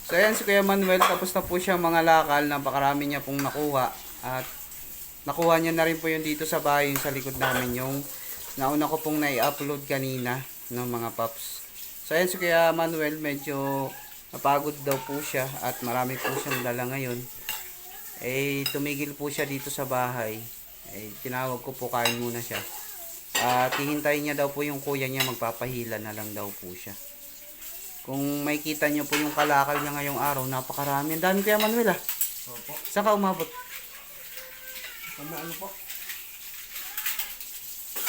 So ayan si Kuya Manuel, tapos na po siya mga lakal, napakarami niya pong nakuha. At nakuha niya na rin po yun dito sa bahay, yung sa likod namin, yung nauna ko pong na-upload kanina ng mga paps. So ayan si Kuya Manuel, medyo napagod daw po siya at marami po siyang dala ngayon. Eh tumigil po siya dito sa bahay. Eh tinawag ko po, kain muna siya. At hihintayin niya daw po yung kuya niya, magpapahila na lang daw po siya. Kung makikita niyo po yung kalakal niya ngayong araw, napakarami. Ang dami Kuya Manuel ah. Opo. Saan ka umabot? Ano po?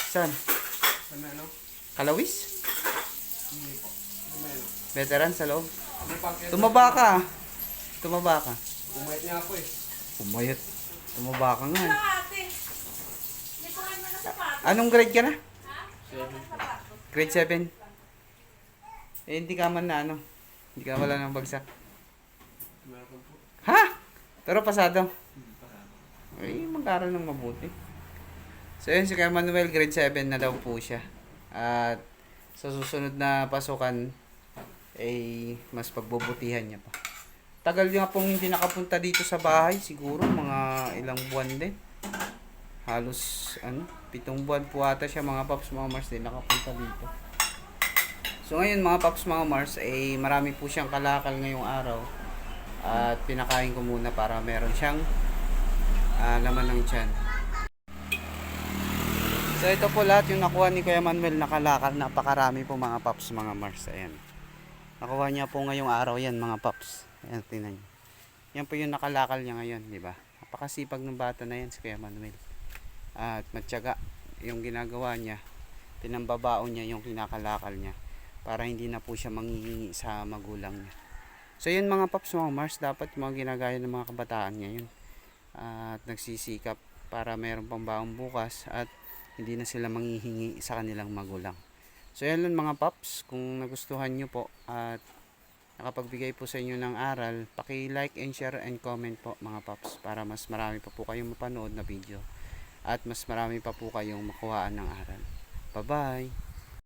Saan? Ano? Kalawis? Hindi po. Ano? Veteran sa loob? Hindi pa. Tumaba ka. Tumaba ka. Umayat niya ako eh. Umayot. Tumaba ka nga. Ate, may kuhan mo na sapatos. Anong grade ka na? Seven. Grade 7. Eh, hindi ka man na ano. Hindi ka wala ng bagsak. Meron po. Ha? Pero pasado. Parang. Ay, mag-aral ng mabuti. So, yun si Kuya Manuel, grade 7 na daw po siya. At sa susunod na pasukan, ay mas pagbubutihan niya pa. Tagal niya pong hindi nakapunta dito sa bahay. Siguro mga ilang buwan din. Halos 7 buwan po ata siya, mga paps, mga Mars, din nakapunta dito. So ngayon mga paps, mga Mars, eh marami po siyang kalakal ngayong araw. At pinakain ko muna para meron siyang laman ng tiyan. So ito po lahat yung nakuha ni Kuya Manuel na kalakal. Napakarami po mga paps, mga Mars. Ayan. Nakuha niya po ngayong araw yan mga paps. Ayan, tingnan niyo. Yan po yung nakalakal niya ngayon, di ba? Napakasipag ng bata na yan si Kuya Manuel. At matyaga yung ginagawa niya. Pinambabaon niya yung kinakalakal niya para hindi na po siya manghihingi sa magulang niya. So yun mga paps, mga Mars, dapat yung mga ginagaya ng mga kabataan ngayon. At nagsisikap para meron pang baong bukas at hindi na sila manghihingi sa kanilang magulang. So yan lang mga paps, kung nagustuhan nyo po at nakapagbigay po sa inyo ng aral, paki-like and share and comment po mga paps para mas marami pa po kayong mapanood na video at mas marami pa po kayong makuhaan ng aral. Bye bye!